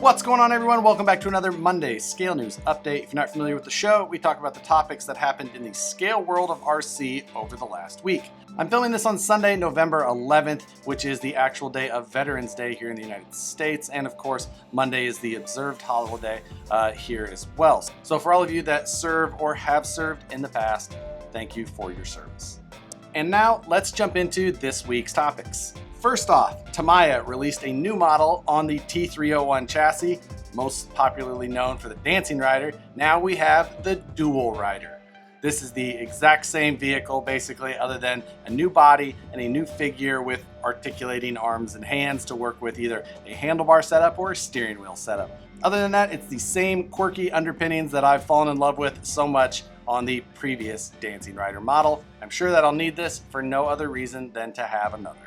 What's going on, everyone? Welcome back to another Monday Scale News Update. If you're not familiar with the show, we talk about the topics that happened in the scale world of RC over the last week. I'm filming this on Sunday, November 11th, which is the actual day of Veterans Day here in the United States. And of course, Monday is the observed holiday here as well. So for all of you that serve or have served in the past, thank you for your service. And now let's jump into this week's topics. First off, Tamiya released a new model on the T301 chassis, most popularly known for the Dancing Rider. Now we have the Dual Rider. This is the exact same vehicle, basically, other than a new body and a new figure with articulating arms and hands to work with either a handlebar setup or a steering wheel setup. Other than that, it's the same quirky underpinnings that I've fallen in love with so much on the previous Dancing Rider model. I'm sure that I'll need this for no other reason than to have another.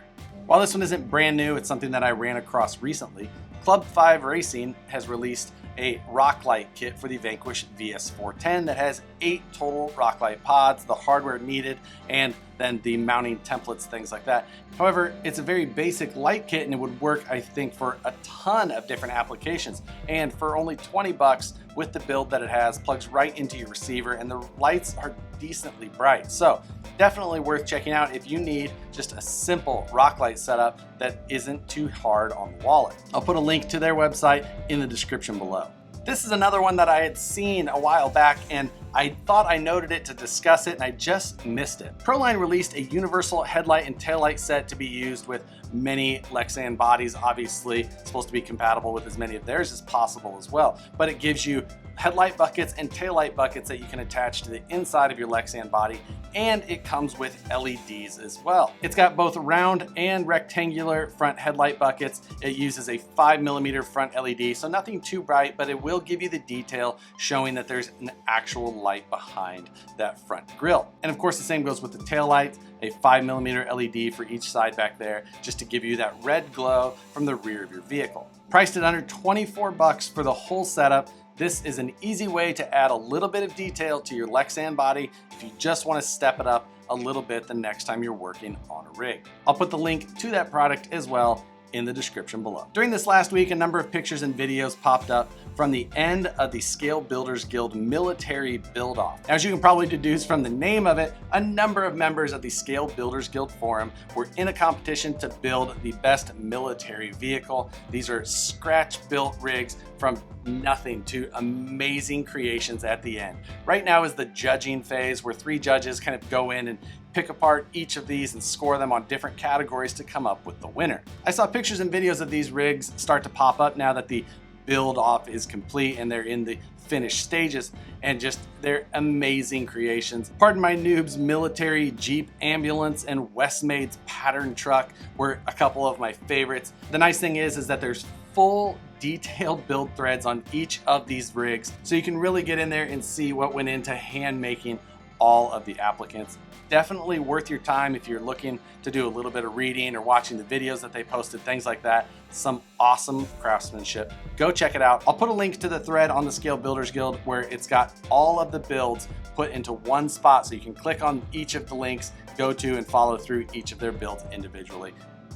While this one isn't brand new, it's something that I ran across recently. Club 5 Racing has released a Rocklight kit for the Vanquish VS410 that has 8 total Rocklight pods, the hardware needed, and then the mounting templates, things like that. However, it's a very basic light kit and it would work, I think, for a ton of different applications. And for only 20 bucks with the build that it has, plugs right into your receiver and the lights are decently bright. So definitely worth checking out if you need just a simple Rocklight setup that isn't too hard on the wallet. I'll put a link to their website in the description below. This is another one that I had seen a while back and I thought I noted it to discuss it and I just missed it. Proline released a universal headlight and taillight set to be used with many Lexan bodies. Obviously, it's supposed to be compatible with as many of theirs as possible as well, but it gives you headlight buckets and taillight buckets that you can attach to the inside of your Lexan body, and it comes with LEDs as well. It's got both round and rectangular front headlight buckets. It uses a 5mm front LED, so nothing too bright, but it will give you the detail showing that there's an actual light behind that front grille. And of course, the same goes with the taillight, a 5mm LED for each side back there, just to give you that red glow from the rear of your vehicle. Priced at under 24 bucks for the whole setup, this is an easy way to add a little bit of detail to your Lexan body if you just want to step it up a little bit the next time you're working on a rig. I'll put the link to that product as well in the description below. During this last week, a number of pictures and videos popped up from the end of the Scale Builders Guild military build-off. As you can probably deduce from the name of it, a number of members of the Scale Builders Guild forum were in a competition to build the best military vehicle. These are scratch-built rigs from nothing to amazing creations at the end. Right now is the judging phase where 3 judges kind of go in and pick apart each of these and score them on different categories to come up with the winner. I saw pictures and videos of these rigs start to pop up now that the build off is complete and they're in the finished stages, and just they're amazing creations. Pardon my noobs, military Jeep ambulance and Westmade's pattern truck were a couple of my favorites. The nice thing is that there's full detailed build threads on each of these rigs, so you can really get in there and see what went into hand making all of the applicants. Definitely worth your time if you're looking to do a little bit of reading or watching the videos that they posted, things like that. Some awesome craftsmanship. Go check it out. I'll put a link to the thread on the Scale Builders Guild where it's got all of the builds put into one spot, so you can click on each of the links, go to and follow through each of their builds individually.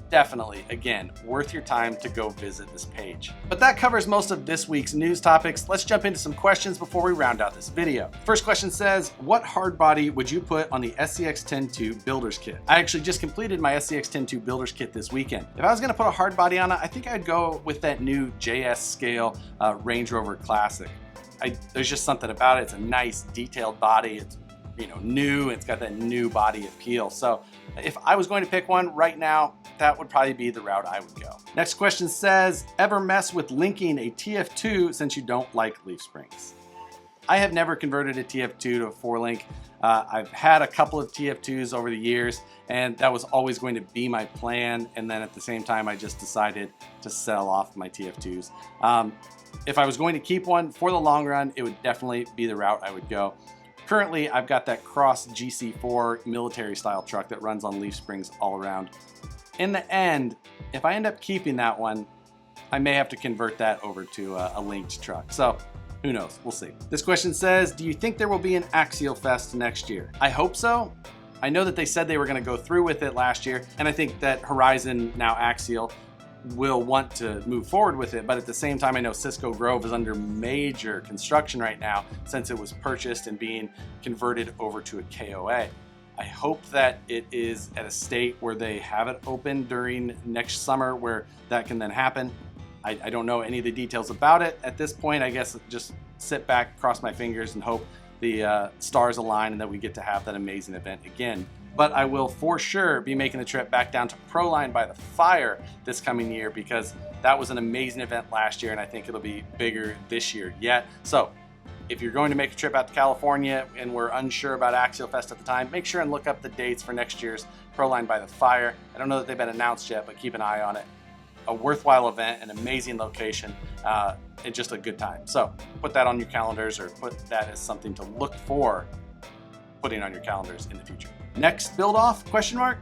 Definitely, again, worth your time to go visit this page. But that covers most of this week's news topics. Let's jump into some questions before we round out this video. First question says, what hard body would you put on the SCX-10-2 Builders Kit? I actually just completed my SCX-10-2 Builders Kit this weekend. If I was gonna put a hard body on it, I think I'd go with that new JS scale Range Rover Classic. There's just something about it. It's a nice detailed body. It's new, and it's got that new body appeal. So if I was going to pick one right now, that would probably be the route I would go. Next question says, ever mess with linking a TF2 since you don't like leaf springs? I have never converted a TF2 to a 4-link. I've had a couple of TF2s over the years, and that was always going to be my plan. And then at the same time, I just decided to sell off my TF2s. If I was going to keep one for the long run, it would definitely be the route I would go. Currently, I've got that Cross GC4 military style truck that runs on leaf springs all around. In the end, if I end up keeping that one, I may have to convert that over to a linked truck. So who knows? We'll see. This question says, do you think there will be an Axial Fest next year? I hope so. I know that they said they were going to go through with it last year, and I think that Horizon, now Axial, will want to move forward with it, but at the same time I know Cisco Grove is under major construction right now since it was purchased and being converted over to a KOA. I hope that it is at a state where they have it open during next summer where that can then happen. I don't know any of the details about it at this point. I guess just sit back, cross my fingers, and hope the stars align and that we get to have that amazing event again. But I will for sure be making the trip back down to Proline by the Fire this coming year, because that was an amazing event last year and I think it'll be bigger this year yet. So if you're going to make a trip out to California and we're unsure about Axial Fest at the time, make sure and look up the dates for next year's Proline by the Fire. I don't know that they've been announced yet, but keep an eye on it. A worthwhile event, an amazing location, and just a good time. So put that on your calendars, or put that as something to look for putting on your calendars in the future. Next build off, question mark?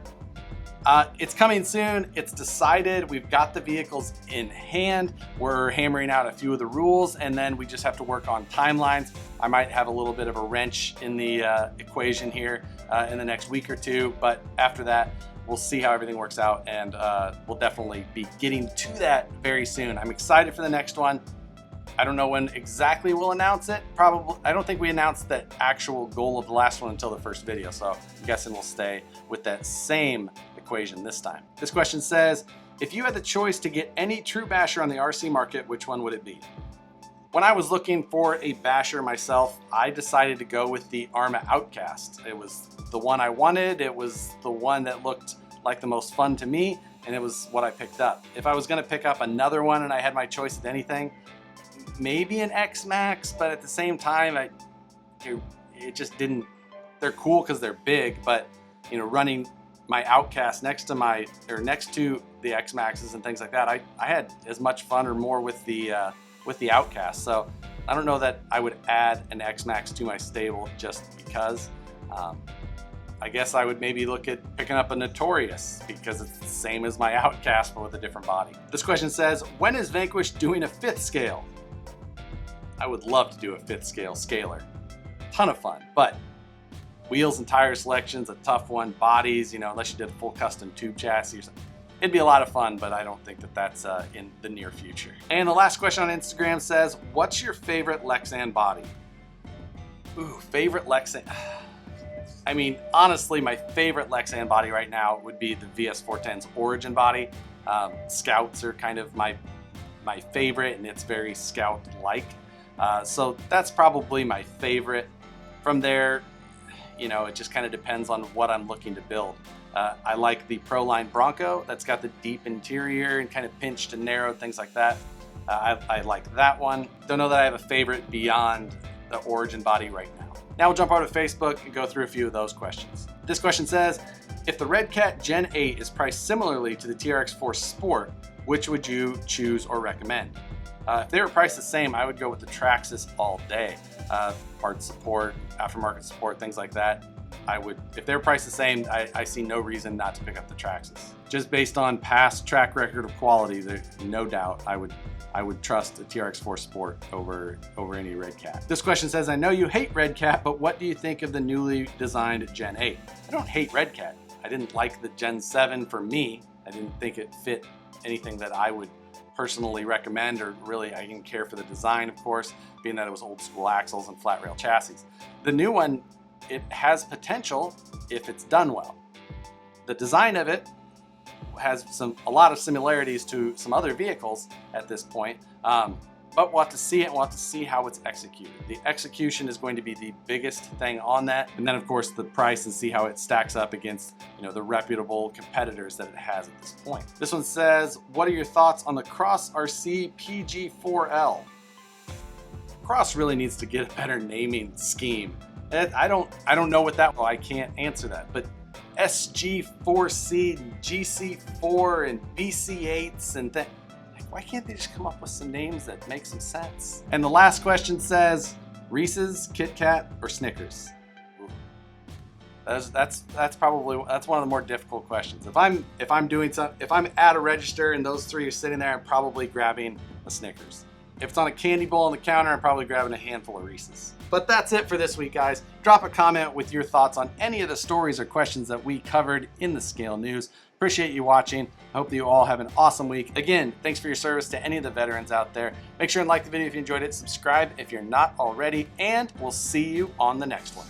It's coming soon. It's decided. We've got the vehicles in hand. We're hammering out a few of the rules, and then we just have to work on timelines. I might have a little bit of a wrench in the equation here in the next week or two, but after that, we'll see how everything works out, and we'll definitely be getting to that very soon. I'm excited for the next one. I don't know when exactly we'll announce it. Probably, I don't think we announced the actual goal of the last one until the first video, so I'm guessing we'll stay with that same equation this time. This question says, if you had the choice to get any true basher on the RC market, which one would it be? When I was looking for a basher myself, I decided to go with the Arma Outcast. It was the one I wanted. It was the one that looked like the most fun to me, and it was what I picked up. If I was gonna pick up another one and I had my choice of anything, maybe an X-Max, but at the same time, it just didn't, they're cool because they're big, but you know, running my Outcast next to the X-Maxes and things like that, I had as much fun or more with the Outcast. So I don't know that I would add an X-Max to my stable just because. I guess I would maybe look at picking up a Notorious because it's the same as my Outcast but with a different body. This question says, when is Vanquish doing a 5th scale? I would love to do a 5th scale scaler. Ton of fun, but wheels and tire selection's a tough one. Bodies, you know, unless you did a full custom tube chassis or something. It'd be a lot of fun, but I don't think that that's in the near future. And the last question on Instagram says, what's your favorite Lexan body? Ooh, favorite Lexan. I mean, honestly, my favorite Lexan body right now would be the VS410's Origin body. Scouts are kind of my favorite, and it's very Scout-like. So that's probably my favorite. From there, you know, it just kind of depends on what I'm looking to build. I like the Proline Bronco that's got the deep interior and kind of pinched and narrowed, things like that. I like that one. Don't know that I have a favorite beyond the Origin body right now. Now we'll jump over to Facebook and go through a few of those questions. This question says, if the Red Cat Gen 8 is priced similarly to the TRX4 Sport, which would you choose or recommend? If they were priced the same, I would go with the Traxxas all day. Parts support, aftermarket support, things like that. If they're priced the same, I see no reason not to pick up the Traxxas. Just based on past track record of quality, there's no doubt I would trust the TRX4 Sport over any Red Cat. This question says, I know you hate Red Cat, but what do you think of the newly designed Gen 8? I don't hate Red Cat. I didn't like the Gen 7 for me. I didn't think it fit anything that I would personally recommend, or really I didn't care for the design, of course, being that it was old school axles and flat rail chassis. The new one, it has potential if it's done well. The design of it has a lot of similarities to some other vehicles at this point, but we'll have to see it. We'll have to see how it's executed. The execution is going to be the biggest thing on that, and then of course the price, and see how it stacks up against, you know, the reputable competitors that it has at this point. This one says, what are your thoughts on the Cross RC PG4L? Cross really needs to get a better naming scheme. I don't know what that, well, I can't answer that, but SG4C, and GC4, and BC8s, and that. Why can't they just come up with some names that make some sense? And the last question says, Reese's, Kit Kat, or Snickers? That's probably one of the more difficult questions. If I'm at a register and those three are sitting there, I'm probably grabbing a Snickers. If it's on a candy bowl on the counter, I'm probably grabbing a handful of Reese's. But that's it for this week, guys. Drop a comment with your thoughts on any of the stories or questions that we covered in the Scale News. Appreciate you watching. I hope that you all have an awesome week. Again, thanks for your service to any of the veterans out there. Make sure and like the video if you enjoyed it, subscribe if you're not already, and we'll see you on the next one.